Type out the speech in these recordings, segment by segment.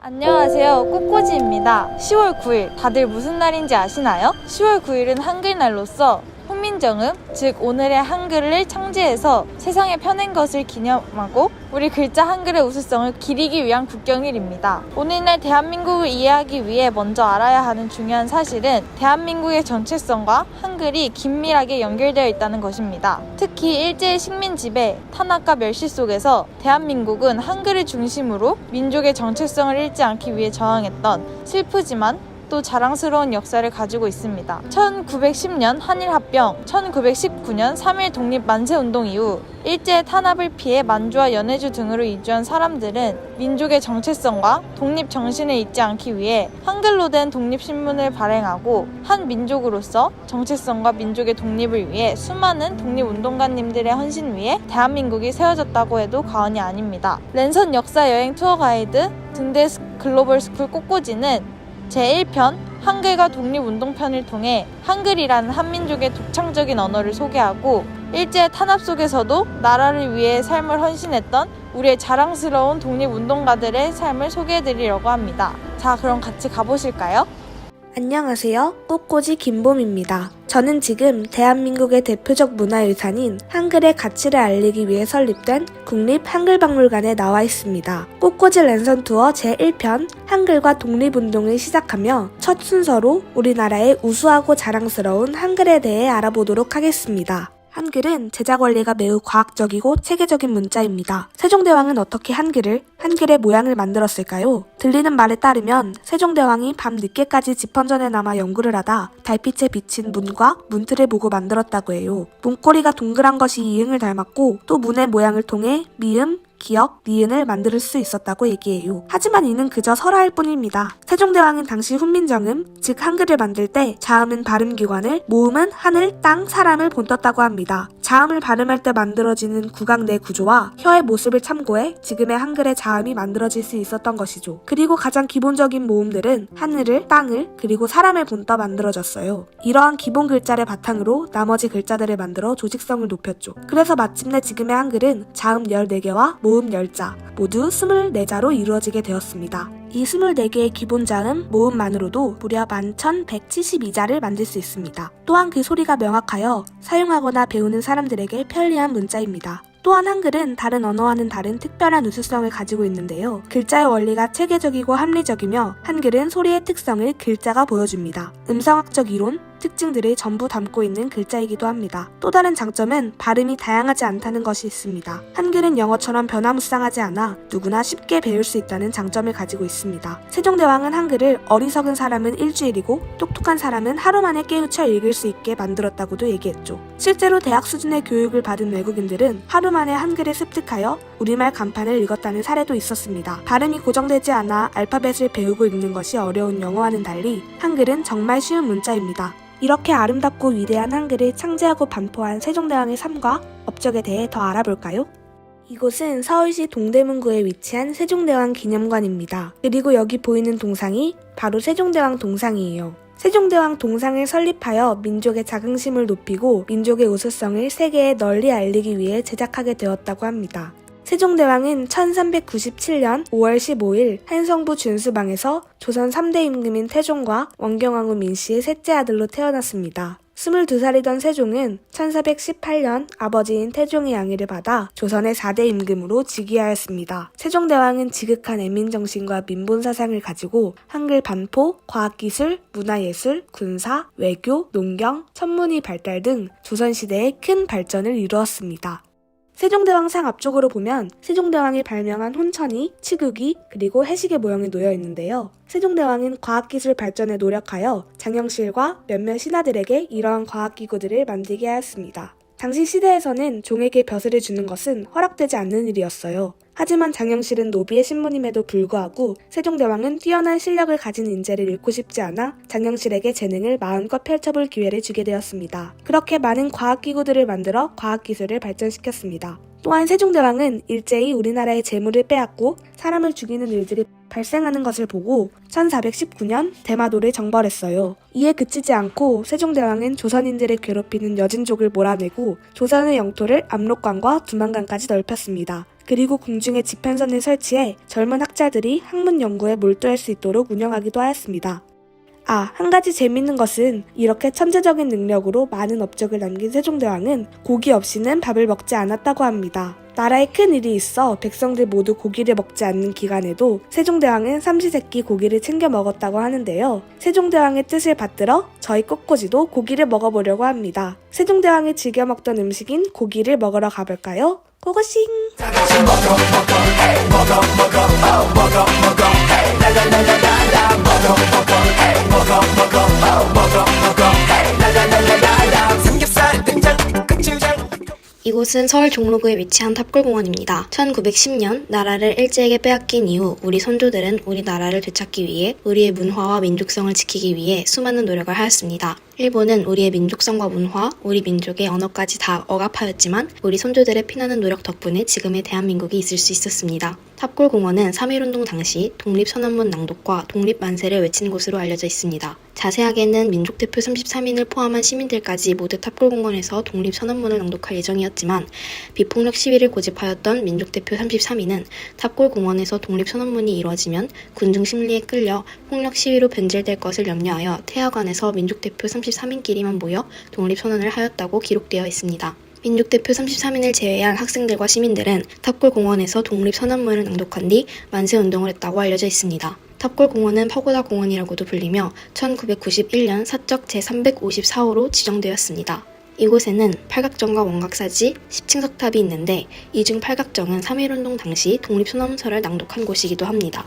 안녕하세요. 꽃꽂이입니다. 10월 9일 다들 무슨 날인지 아시나요? 10월 9일은 한글날로서 훈민정음, 즉 오늘의 한글을 창제해서 세상에 펴낸 것을 기념하고 우리 글자 한글의 우수성을 기리기 위한 국경일입니다. 오늘날 대한민국을 이해하기 위해 먼저 알아야 하는 중요한 사실은 대한민국의 정체성과 한글이 긴밀하게 연결되어 있다는 것입니다. 특히 일제의 식민 지배, 탄압과 멸시 속에서 대한민국은 한글을 중심으로 민족의 정체성을 잃지 않기 위해 저항했던 슬프지만 또 자랑스러운 역사를 가지고 있습니다. 1910년 한일합병, 1919년 3.1 독립 만세운동 이후 일제의 탄압을 피해 만주와 연해주 등으로 이주한 사람들은 민족의 정체성과 독립 정신을 잊지 않기 위해 한글로 된 독립신문을 발행하고 한 민족으로서 정체성과 민족의 독립을 위해 수많은 독립운동가님들의 헌신 위에 대한민국이 세워졌다고 해도 과언이 아닙니다. 랜선 역사 여행 투어 가이드 등대 글로벌 스쿨 꽃꽂이는 제1편 한글과 독립운동편을 통해 한글이라는 한민족의 독창적인 언어를 소개하고 일제의 탄압 속에서도 나라를 위해 삶을 헌신했던 우리의 자랑스러운 독립운동가들의 삶을 소개해드리려고 합니다. 자, 그럼 같이 가보실까요? 안녕하세요. 꽃꽂이 김봄입니다. 저는 지금 대한민국의 대표적 문화유산인 한글의 가치를 알리기 위해 설립된 국립한글박물관에 나와 있습니다. 꽃꽂이 랜선 투어 제1편 한글과 독립운동을 시작하며 첫 순서로 우리나라의 우수하고 자랑스러운 한글에 대해 알아보도록 하겠습니다. 한글은 제작 원리가 매우 과학적이고 체계적인 문자입니다. 세종대왕은 어떻게 한글의 모양을 만들었을까요? 들리는 말에 따르면 세종대왕이 밤 늦게까지 집헌전에 남아 연구를 하다 달빛에 비친 문과 문틀을 보고 만들었다고 해요. 문고리가 동그란 것이 이응을 닮았고 또 문의 모양을 통해 미음, 기역, 니은을 만들 수 있었다고 얘기해요. 하지만 이는 그저 설화일 뿐입니다. 세종대왕은 당시 훈민정음, 즉 한글을 만들 때 자음은 발음기관을, 모음은 하늘, 땅, 사람을 본떴다고 합니다. 자음을 발음할 때 만들어지는 구강 내 구조와 혀의 모습을 참고해 지금의 한글의 자음이 만들어질 수 있었던 것이죠. 그리고 가장 기본적인 모음들은 하늘을, 땅을, 그리고 사람을 본떠 만들어졌어요. 이러한 기본 글자를 바탕으로 나머지 글자들을 만들어 조직성을 높였죠. 그래서 마침내 지금의 한글은 자음 14개와 모음 10자, 모두 24자로 이루어지게 되었습니다. 이 24개의 기본 자음, 모음만으로도 무려 11,172자를 만들 수 있습니다. 또한 그 소리가 명확하여 사용하거나 배우는 사람들에게 편리한 문자입니다. 또한 한글은 다른 언어와는 다른 특별한 우수성을 가지고 있는데요. 글자의 원리가 체계적이고 합리적이며 한글은 소리의 특성을 글자가 보여줍니다. 음성학적 이론, 특징들을 전부 담고 있는 글자이기도 합니다. 또 다른 장점은 발음이 다양하지 않다는 것이 있습니다. 한글은 영어처럼 변화무쌍하지 않아 누구나 쉽게 배울 수 있다는 장점을 가지고 있습니다. 세종대왕은 한글을 어리석은 사람은 일주일이고 똑똑한 사람은 하루 만에 깨우쳐 읽을 수 있게 만들었다고도 얘기했죠. 실제로 대학 수준의 교육을 받은 외국인들은 하루 만에 한글을 습득하여 우리말 간판을 읽었다는 사례도 있었습니다. 발음이 고정되지 않아 알파벳을 배우고 읽는 것이 어려운 영어와는 달리 한글은 정말 쉬운 문자입니다. 이렇게 아름답고 위대한 한글을 창제하고 반포한 세종대왕의 삶과 업적에 대해 더 알아볼까요? 이곳은 서울시 동대문구에 위치한 세종대왕 기념관입니다. 그리고 여기 보이는 동상이 바로 세종대왕 동상이에요. 세종대왕 동상을 설립하여 민족의 자긍심을 높이고 민족의 우수성을 세계에 널리 알리기 위해 제작하게 되었다고 합니다. 세종대왕은 1397년 5월 15일 한성부 준수방에서 조선 3대 임금인 태종과 원경왕후 민씨의 셋째 아들로 태어났습니다. 22살이던 세종은 1418년 아버지인 태종의 양해를 받아 조선의 4대 임금으로 즉위하였습니다. 세종대왕은 지극한 애민정신과 민본사상을 가지고 한글 반포, 과학기술, 문화예술, 군사, 외교, 농경, 천문의 발달 등 조선시대에 큰 발전을 이루었습니다. 세종대왕상 앞쪽으로 보면 세종대왕이 발명한 혼천이, 치국이, 그리고 해시계 모형이 놓여 있는데요. 세종대왕은 과학기술 발전에 노력하여 장영실과 몇몇 신하들에게 이러한 과학기구들을 만들게 하였습니다. 당시 시대에서는 종에게 벼슬을 주는 것은 허락되지 않는 일이었어요. 하지만 장영실은 노비의 신부님에도 불구하고 세종대왕은 뛰어난 실력을 가진 인재를 잃고 싶지 않아 장영실에게 재능을 마음껏 펼쳐볼 기회를 주게 되었습니다. 그렇게 많은 과학기구들을 만들어 과학기술을 발전시켰습니다. 또한 세종대왕은 일제히 우리나라의 재물을 빼앗고 사람을 죽이는 일들이 발생하는 것을 보고 1419년 대마도를 정벌했어요. 이에 그치지 않고 세종대왕은 조선인들을 괴롭히는 여진족을 몰아내고 조선의 영토를 압록강과 두만강까지 넓혔습니다. 그리고 궁중에 지편선을 설치해 젊은 학자들이 학문 연구에 몰두할 수 있도록 운영하기도 하였습니다. 한 가지 재밌는 것은 이렇게 천재적인 능력으로 많은 업적을 남긴 세종대왕은 고기 없이는 밥을 먹지 않았다고 합니다. 나라에 큰 일이 있어 백성들 모두 고기를 먹지 않는 기간에도 세종대왕은 삼시세끼 고기를 챙겨 먹었다고 하는데요. 세종대왕의 뜻을 받들어 저희 꽃꽂이도 고기를 먹어보려고 합니다. 세종대왕이 즐겨 먹던 음식인 고기를 먹으러 가볼까요? 고고싱! 이곳은 서울 종로구에 위치한 탑골공원입니다. 1910년 나라를 일제에게 빼앗긴 이후 우리 선조들은 우리나라를 되찾기 위해 우리의 문화와 민족성을 지키기 위해 수많은 노력을 하였습니다. 일본은 우리의 민족성과 문화, 우리 민족의 언어까지 다 억압하였지만 우리 선조들의 피나는 노력 덕분에 지금의 대한민국이 있을 수 있었습니다. 탑골공원은 3.1운동 당시 독립선언문 낭독과 독립만세를 외친 곳으로 알려져 있습니다. 자세하게는 민족대표 33인을 포함한 시민들까지 모두 탑골공원에서 독립선언문을 낭독할 예정이었지만 비폭력 시위를 고집하였던 민족대표 33인은 탑골공원에서 독립선언문이 이루어지면 군중 심리에 끌려 폭력 시위로 변질될 것을 염려하여 태화관에서 민족대표 33인끼리만 모여 독립선언을 하였다고 기록되어 있습니다. 민족대표 33인을 제외한 학생들과 시민들은 탑골공원에서 독립선언문을 낭독한 뒤 만세운동을 했다고 알려져 있습니다. 탑골공원은 파고다 공원이라고도 불리며 1991년 사적 제354호로 지정되었습니다. 이곳에는 팔각정과 원각사지, 10층 석탑이 있는데 이 중 팔각정은 3.1운동 당시 독립선언서를 낭독한 곳이기도 합니다.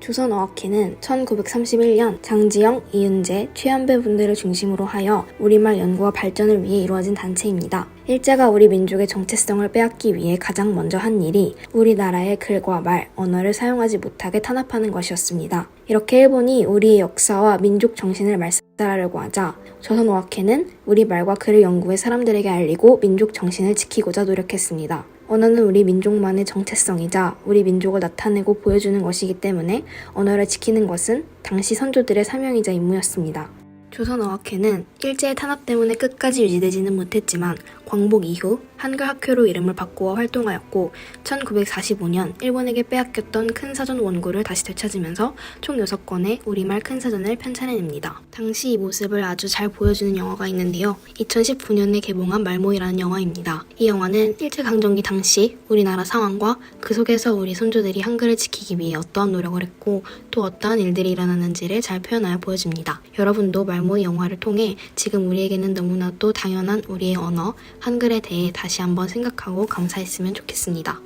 조선어학회는 1931년 장지영, 이은재, 최연배 분들을 중심으로 하여 우리말 연구와 발전을 위해 이루어진 단체입니다. 일제가 우리 민족의 정체성을 빼앗기 위해 가장 먼저 한 일이 우리나라의 글과 말, 언어를 사용하지 못하게 탄압하는 것이었습니다. 이렇게 일본이 우리의 역사와 민족 정신을 말살하려고 하자 조선어학회는 우리 말과 글을 연구해 사람들에게 알리고 민족 정신을 지키고자 노력했습니다. 언어는 우리 민족만의 정체성이자 우리 민족을 나타내고 보여주는 것이기 때문에 언어를 지키는 것은 당시 선조들의 사명이자 임무였습니다. 조선어학회는 일제의 탄압 때문에 끝까지 유지되지는 못했지만 광복 이후 한글 학회로 이름을 바꾸어 활동하였고 1945년 일본에게 빼앗겼던 큰 사전 원고를 다시 되찾으면서 총 6권의 우리말 큰 사전을 편찬해냅니다. 당시 이 모습을 아주 잘 보여주는 영화가 있는데요. 2019년에 개봉한 말모이라는 영화입니다. 이 영화는 일제강점기 당시 우리나라 상황과 그 속에서 우리 선조들이 한글을 지키기 위해 어떠한 노력을 했고 또 어떠한 일들이 일어나는지를 잘 표현하여 보여줍니다. 여러분도 말모이 영화를 통해 지금 우리에게는 너무나도 당연한 우리의 언어, 한글에 대해 다시 한번 생각하고 감사했으면 좋겠습니다.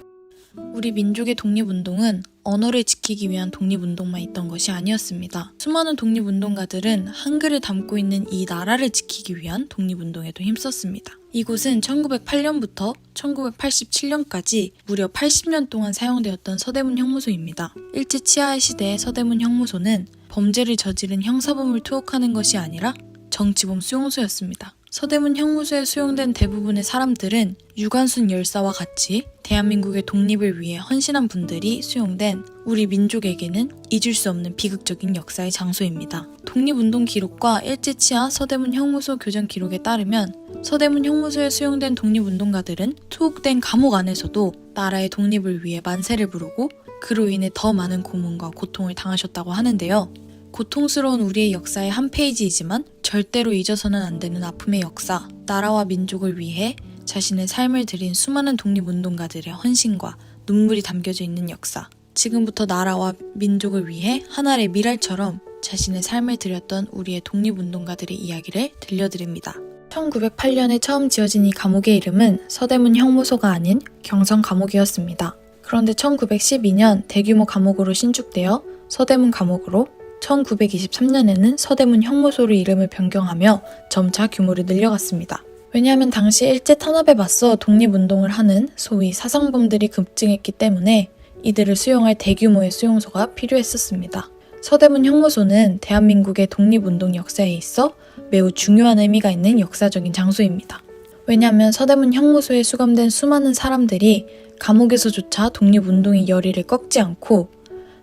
우리 민족의 독립운동은 언어를 지키기 위한 독립운동만 있던 것이 아니었습니다. 수많은 독립운동가들은 한글을 담고 있는 이 나라를 지키기 위한 독립운동에도 힘썼습니다. 이곳은 1908년부터 1987년까지 무려 80년 동안 사용되었던 서대문 형무소입니다. 일제 치하의 시대의 서대문 형무소는 범죄를 저지른 형사범을 투옥하는 것이 아니라 정치범 수용소였습니다. 서대문 형무소에 수용된 대부분의 사람들은 유관순 열사와 같이 대한민국의 독립을 위해 헌신한 분들이 수용된 우리 민족에게는 잊을 수 없는 비극적인 역사의 장소입니다. 독립운동 기록과 일제치하 서대문 형무소 교정 기록에 따르면 서대문 형무소에 수용된 독립운동가들은 투옥된 감옥 안에서도 나라의 독립을 위해 만세를 부르고 그로 인해 더 많은 고문과 고통을 당하셨다고 하는데요. 고통스러운 우리의 역사의 한 페이지이지만 절대로 잊어서는 안 되는 아픔의 역사, 나라와 민족을 위해 자신의 삶을 드린 수많은 독립운동가들의 헌신과 눈물이 담겨져 있는 역사. 지금부터 나라와 민족을 위해 하나의 미랄처럼 자신의 삶을 드렸던 우리의 독립운동가들의 이야기를 들려드립니다. 1908년에 처음 지어진 이 감옥의 이름은 서대문 형무소가 아닌 경성 감옥이었습니다. 그런데 1912년 대규모 감옥으로 신축되어 서대문 감옥으로 1923년에는 서대문 형무소로 이름을 변경하며 점차 규모를 늘려갔습니다. 왜냐하면 당시 일제 탄압에 맞서 독립운동을 하는 소위 사상범들이 급증했기 때문에 이들을 수용할 대규모의 수용소가 필요했었습니다. 서대문 형무소는 대한민국의 독립운동 역사에 있어 매우 중요한 의미가 있는 역사적인 장소입니다. 왜냐하면 서대문 형무소에 수감된 수많은 사람들이 감옥에서조차 독립운동의 열의를 꺾지 않고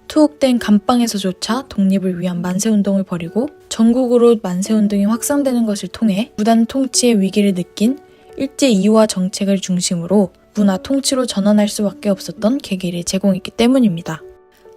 투옥된 감방에서조차 독립을 위한 만세운동을 벌이고 전국으로 만세운동이 확산되는 것을 통해 무단 통치의 위기를 느낀 일제 이후와 정책을 중심으로 문화 통치로 전환할 수밖에 없었던 계기를 제공했기 때문입니다.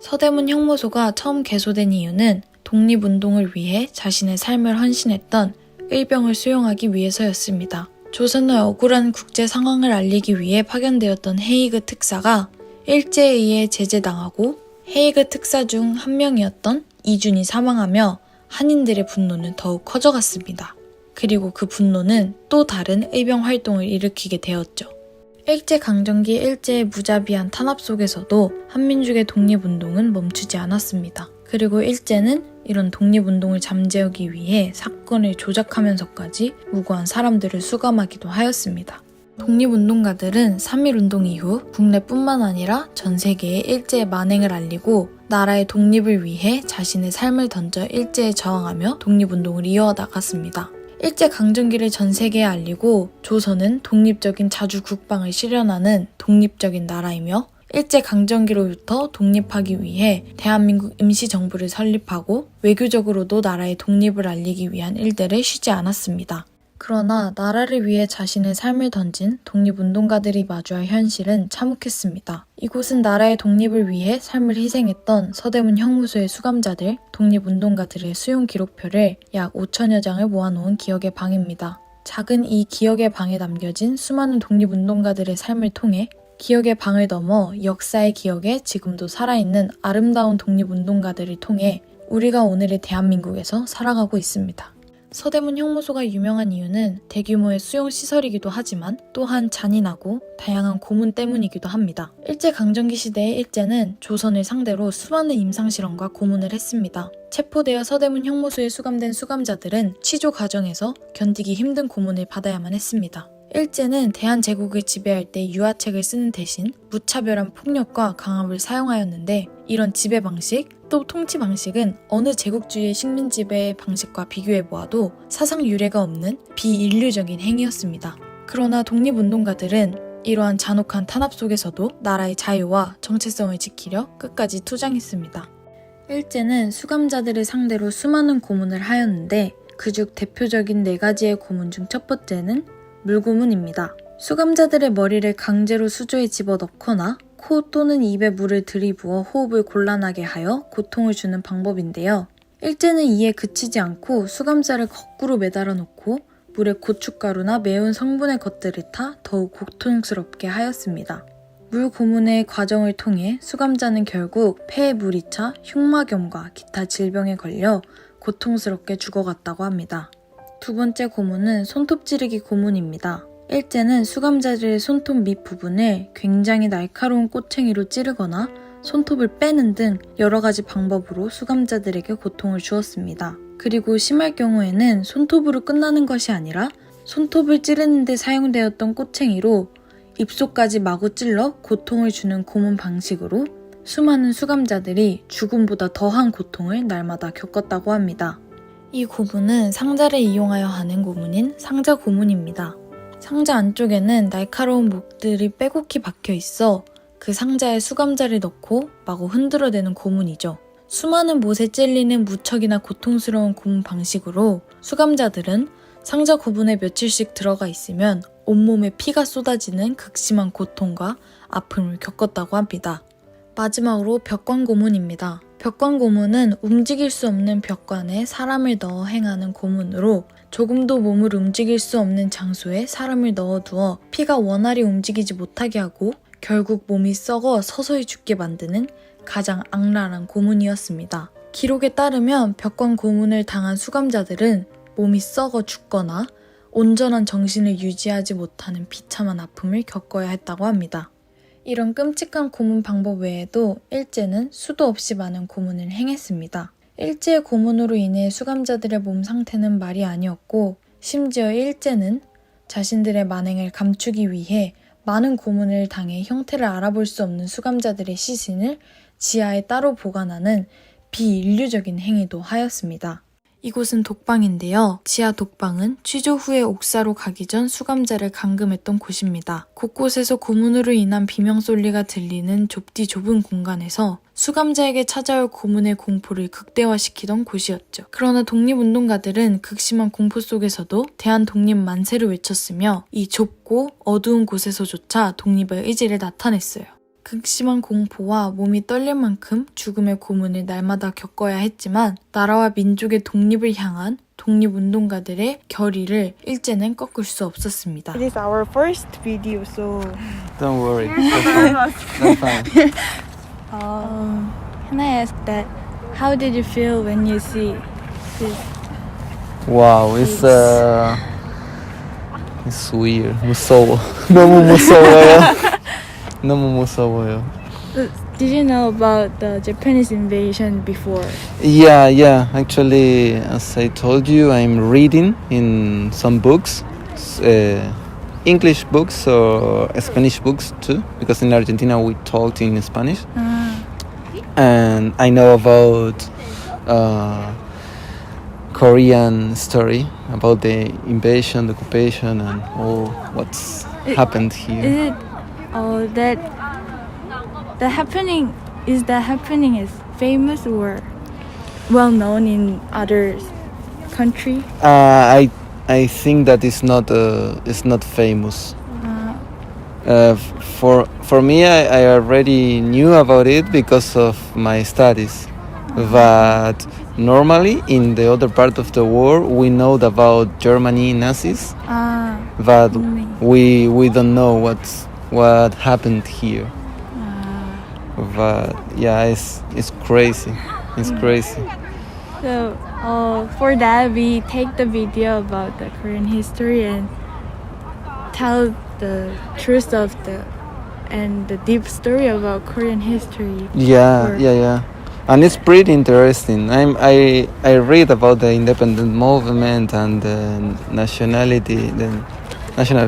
서대문 형무소가 처음 개소된 이유는 독립운동을 위해 자신의 삶을 헌신했던 의병을 수용하기 위해서였습니다. 조선의 억울한 국제 상황을 알리기 위해 파견되었던 헤이그 특사가 일제에 의해 제재당하고 헤이그 특사 중 한 명이었던 이준이 사망하며 한인들의 분노는 더욱 커져갔습니다. 그리고 그 분노는 또 다른 의병 활동을 일으키게 되었죠. 일제강점기 일제의 무자비한 탄압 속에서도 한민족의 독립운동은 멈추지 않았습니다. 그리고 일제는 이런 독립운동을 잠재우기 위해 사건을 조작하면서까지 무고한 사람들을 수감하기도 하였습니다. 독립운동가들은 3.1운동 이후 국내뿐만 아니라 전 세계에 일제의 만행을 알리고 나라의 독립을 위해 자신의 삶을 던져 일제에 저항하며 독립운동을 이어나갔습니다. 일제강점기를 전 세계에 알리고 조선은 독립적인 자주 국방을 실현하는 독립적인 나라이며 일제강점기로부터 독립하기 위해 대한민국 임시정부를 설립하고 외교적으로도 나라의 독립을 알리기 위한 일들을 쉬지 않았습니다. 그러나 나라를 위해 자신의 삶을 던진 독립운동가들이 마주할 현실은 참혹했습니다. 이곳은 나라의 독립을 위해 삶을 희생했던 서대문 형무소의 수감자들, 독립운동가들의 수용 기록표를 약 5천여 장을 모아놓은 기억의 방입니다. 작은 이 기억의 방에 남겨진 수많은 독립운동가들의 삶을 통해 기억의 방을 넘어 역사의 기억에 지금도 살아있는 아름다운 독립운동가들을 통해 우리가 오늘의 대한민국에서 살아가고 있습니다. 서대문 형무소가 유명한 이유는 대규모의 수용시설이기도 하지만 또한 잔인하고 다양한 고문 때문이기도 합니다. 일제강점기 시대의 일제는 조선을 상대로 수많은 임상실험과 고문을 했습니다. 체포되어 서대문 형무소에 수감된 수감자들은 취조 과정에서 견디기 힘든 고문을 받아야만 했습니다. 일제는 대한제국을 지배할 때 유화책을 쓰는 대신 무차별한 폭력과 강압을 사용하였는데 이런 지배 방식, 또 통치 방식은 어느 제국주의의 식민지배 방식과 비교해 보아도 사상 유례가 없는 비인류적인 행위였습니다. 그러나 독립운동가들은 이러한 잔혹한 탄압 속에서도 나라의 자유와 정체성을 지키려 끝까지 투쟁했습니다. 일제는 수감자들을 상대로 수많은 고문을 하였는데 그중 대표적인 4가지의 고문 중 첫 번째는 물고문입니다. 수감자들의 머리를 강제로 수조에 집어넣거나 코 또는 입에 물을 들이부어 호흡을 곤란하게 하여 고통을 주는 방법인데요. 일제는 이에 그치지 않고 수감자를 거꾸로 매달아 놓고 물에 고춧가루나 매운 성분의 것들을 타 더욱 고통스럽게 하였습니다. 물 고문의 과정을 통해 수감자는 결국 폐에 물이 차 흉막염과 기타 질병에 걸려 고통스럽게 죽어갔다고 합니다. 두 번째 고문은 손톱 찌르기 고문입니다. 일제는 수감자들의 손톱 밑부분을 굉장히 날카로운 꼬챙이로 찌르거나 손톱을 빼는 등 여러 가지 방법으로 수감자들에게 고통을 주었습니다. 그리고 심할 경우에는 손톱으로 끝나는 것이 아니라 손톱을 찌르는 데 사용되었던 꼬챙이로 입속까지 마구 찔러 고통을 주는 고문 방식으로 수많은 수감자들이 죽음보다 더한 고통을 날마다 겪었다고 합니다. 이 고문은 상자를 이용하여 하는 고문인 상자 고문입니다. 상자 안쪽에는 날카로운 목들이 빼곡히 박혀 있어 그 상자에 수감자를 넣고 마구 흔들어대는 고문이죠. 수많은 못에 찔리는 무척이나 고통스러운 고문 방식으로 수감자들은 상자 고문에 며칠씩 들어가 있으면 온몸에 피가 쏟아지는 극심한 고통과 아픔을 겪었다고 합니다. 마지막으로 벽관 고문입니다. 벽관 고문은 움직일 수 없는 벽관에 사람을 넣어 행하는 고문으로 조금도 몸을 움직일 수 없는 장소에 사람을 넣어두어 피가 원활히 움직이지 못하게 하고 결국 몸이 썩어 서서히 죽게 만드는 가장 악랄한 고문이었습니다. 기록에 따르면 벽관 고문을 당한 수감자들은 몸이 썩어 죽거나 온전한 정신을 유지하지 못하는 비참한 아픔을 겪어야 했다고 합니다. 이런 끔찍한 고문 방법 외에도 일제는 수도 없이 많은 고문을 행했습니다. 일제의 고문으로 인해 수감자들의 몸 상태는 말이 아니었고 심지어 일제는 자신들의 만행을 감추기 위해 많은 고문을 당해 형태를 알아볼 수 없는 수감자들의 시신을 지하에 따로 보관하는 비인류적인 행위도 하였습니다. 이곳은 독방인데요. 지하 독방은 취조 후에 옥사로 가기 전 수감자를 감금했던 곳입니다. 곳곳에서 고문으로 인한 비명소리가 들리는 좁디 좁은 공간에서 수감자에게 찾아올 고문의 공포를 극대화시키던 곳이었죠. 그러나 독립운동가들은 극심한 공포 속에서도 대한 독립 만세를 외쳤으며 이 좁고 어두운 곳에서조차 독립의 의지를 나타냈어요. 극심한 공포와 몸이 떨릴 만큼 죽음의 고문을 날마다 겪어야 했지만 나라와 민족의 독립을 향한 독립운동가들의 결의를 일제는 꺾을 수 없었습니다. It is our first video, so Don't worry. That's fine. can I ask that? How did you feel when you see this? Wow, it's weird. 무서워. 너무 무서워요. 너무 무서워요. Did you know about the Japanese invasion before? Yeah. Actually, as I told you, I'm reading in some books, English books or Spanish books too, because in Argentina we talked in Spanish. And I know about Korean story about the invasion, the occupation, and all what's happened here. Is it that the happening is famous or well known in other country? I think that it's not famous. For me, I already knew about it because of my studies. But normally, in the other part of the world, we know about Germany Nazis, but we don't know what happened here. But yeah, it's crazy. It's crazy. So for that, we take the video about the Korean history and tell the truth of the deep story about Korean history. Yeah. And it's pretty interesting. I read about the independent movement and the nationality, the national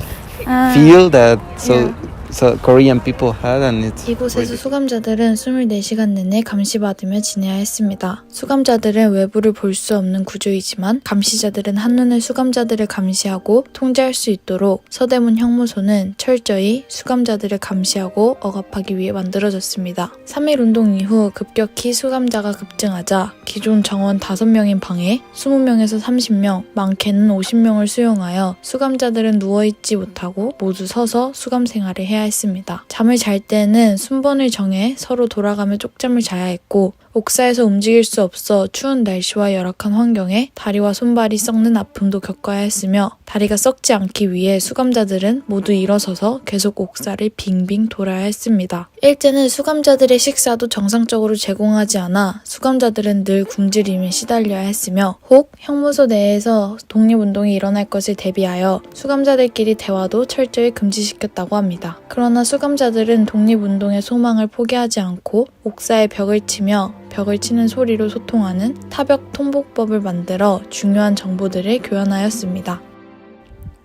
feel that so Korean people had, and it's 이곳에서 수감자들은 24시간 내내 감시받으며 지내야 했습니다. 수감자들은 외부를 볼 수 없는 구조이지만 감시자들은 한눈에 수감자들을 감시하고 통제할 수 있도록 서대문 형무소는 철저히 수감자들을 감시하고 억압하기 위해 만들어졌습니다. 3.1운동 이후 급격히 수감자가 급증하자 기존 정원 5명인 방에 20명에서 30명, 많게는 50명을 수용하여 수감자들은 누워있지 못하고 모두 서서 수감 생활을 해야 했습니다. 잠을 잘 때는 순번을 정해 서로 돌아가며 쪽잠을 자야 했고 옥사에서 움직일 수 없어 추운 날씨와 열악한 환경에 다리와 손발이 썩는 아픔도 겪어야 했으며 다리가 썩지 않기 위해 수감자들은 모두 일어서서 계속 옥사를 빙빙 돌아야 했습니다. 일제는 수감자들의 식사도 정상적으로 제공하지 않아 수감자들은 늘 굶주림에 시달려야 했으며 혹 형무소 내에서 독립운동이 일어날 것을 대비하여 수감자들끼리 대화도 철저히 금지시켰다고 합니다. 그러나 수감자들은 독립운동의 소망을 포기하지 않고 옥사에 벽을 치며 벽을 치는 소리로 소통하는 타벽 통보법을 만들어 중요한 정보들을 교환하였습니다.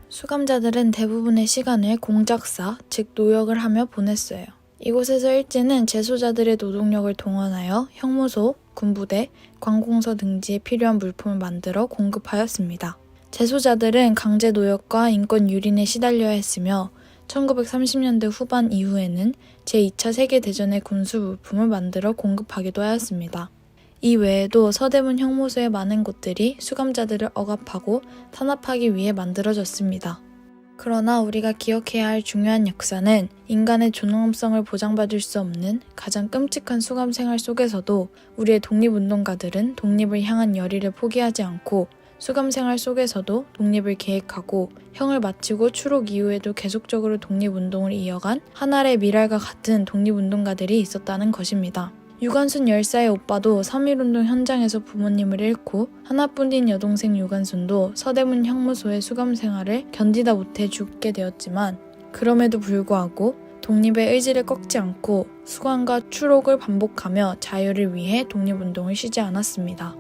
수감자들은 대부분의 시간을 공작사, 즉 노역을 하며 보냈어요. 이곳에서 일제는 재소자들의 노동력을 동원하여 형무소, 군부대, 관공서 등지에 필요한 물품을 만들어 공급하였습니다. 재소자들은 강제 노역과 인권 유린에 시달려야 했으며 1930년대 후반 이후에는 제2차 세계대전의 군수 물품을 만들어 공급하기도 하였습니다. 이 외에도 서대문 형무소의 많은 곳들이 수감자들을 억압하고 탄압하기 위해 만들어졌습니다. 그러나 우리가 기억해야 할 중요한 역사는 인간의 존엄성을 보장받을 수 없는 가장 끔찍한 수감 생활 속에서도 우리의 독립운동가들은 독립을 향한 열의를 포기하지 않고 수감 생활 속에서도 독립을 계획하고 형을 마치고 추록 이후에도 계속적으로 독립운동을 이어간 하나의 미랄과 같은 독립운동가들이 있었다는 것입니다. 유관순 열사의 오빠도 3.1운동 현장에서 부모님을 잃고 하나뿐인 여동생 유관순도 서대문 형무소의 수감 생활을 견디다 못해 죽게 되었지만 그럼에도 불구하고 독립의 의지를 꺾지 않고 수감과 추록을 반복하며 자유를 위해 독립운동을 쉬지 않았습니다.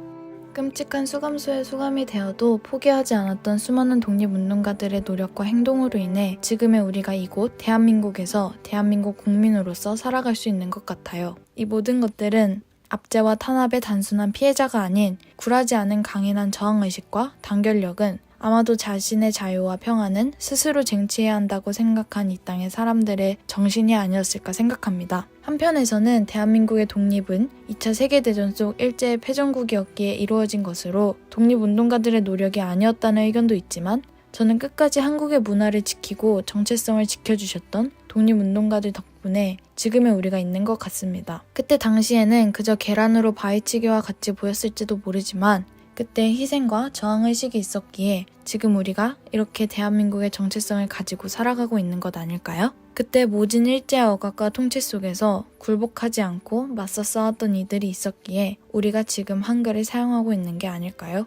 끔찍한 수감소에 수감이 되어도 포기하지 않았던 수많은 독립운동가들의 노력과 행동으로 인해 지금의 우리가 이곳 대한민국에서 대한민국 국민으로서 살아갈 수 있는 것 같아요. 이 모든 것들은 압제와 탄압의 단순한 피해자가 아닌 굴하지 않은 강인한 저항의식과 단결력은 아마도 자신의 자유와 평화는 스스로 쟁취해야 한다고 생각한 이 땅의 사람들의 정신이 아니었을까 생각합니다. 한편에서는 대한민국의 독립은 2차 세계대전 속 일제의 패전국이었기에 이루어진 것으로 독립운동가들의 노력이 아니었다는 의견도 있지만 저는 끝까지 한국의 문화를 지키고 정체성을 지켜주셨던 독립운동가들 덕분에 지금의 우리가 있는 것 같습니다. 그때 당시에는 그저 계란으로 바위치기와 같이 보였을지도 모르지만 그때 희생과 저항의식이 있었기에 지금 우리가 이렇게 대한민국의 정체성을 가지고 살아가고 있는 것 아닐까요? 그때 모진 일제의 억압과 통치 속에서 굴복하지 않고 맞서 싸웠던 이들이 있었기에 우리가 지금 한글을 사용하고 있는 게 아닐까요?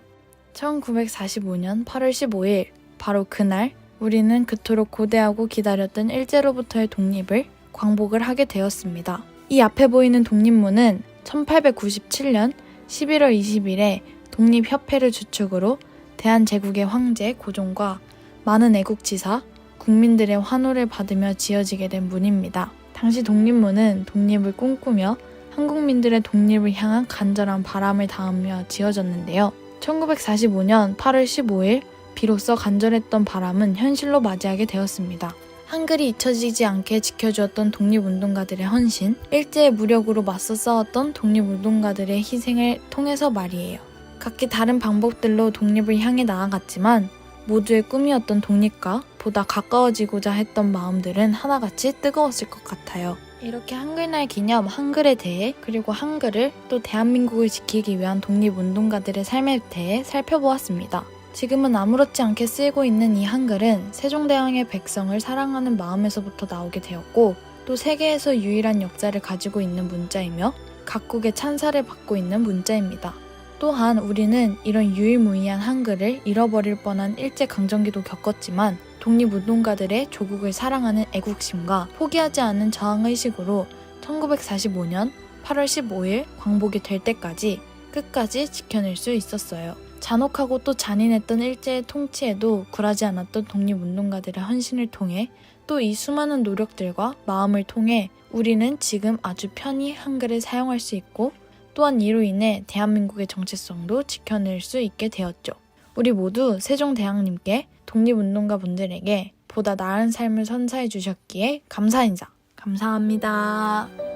1945년 8월 15일 바로 그날 우리는 그토록 고대하고 기다렸던 일제로부터의 독립을 광복을 하게 되었습니다. 이 앞에 보이는 독립문은 1897년 11월 20일에 독립협회를 주축으로 대한제국의 황제 고종과 많은 애국지사, 국민들의 환호를 받으며 지어지게 된 문입니다. 당시 독립문은 독립을 꿈꾸며 한국민들의 독립을 향한 간절한 바람을 담으며 지어졌는데요. 1945년 8월 15일 비로소 간절했던 바람은 현실로 맞이하게 되었습니다. 한글이 잊혀지지 않게 지켜주었던 독립운동가들의 헌신, 일제의 무력으로 맞서 싸웠던 독립운동가들의 희생을 통해서 말이에요. 각기 다른 방법들로 독립을 향해 나아갔지만 모두의 꿈이었던 독립과 보다 가까워지고자 했던 마음들은 하나같이 뜨거웠을 것 같아요. 이렇게 한글날 기념 한글에 대해 그리고 한글을 또 대한민국을 지키기 위한 독립운동가들의 삶에 대해 살펴보았습니다. 지금은 아무렇지 않게 쓰이고 있는 이 한글은 세종대왕의 백성을 사랑하는 마음에서부터 나오게 되었고 또 세계에서 유일한 역사를 가지고 있는 문자이며 각국의 찬사를 받고 있는 문자입니다. 또한 우리는 이런 유일무이한 한글을 잃어버릴 뻔한 일제강점기도 겪었지만 독립운동가들의 조국을 사랑하는 애국심과 포기하지 않은 저항의식으로 1945년 8월 15일 광복이 될 때까지 끝까지 지켜낼 수 있었어요. 잔혹하고 또 잔인했던 일제의 통치에도 굴하지 않았던 독립운동가들의 헌신을 통해 또 이 수많은 노력들과 마음을 통해 우리는 지금 아주 편히 한글을 사용할 수 있고 또한 이로 인해 대한민국의 정체성도 지켜낼 수 있게 되었죠. 우리 모두 세종대왕님께 독립운동가 분들에게 보다 나은 삶을 선사해 주셨기에 감사 인사. 감사합니다.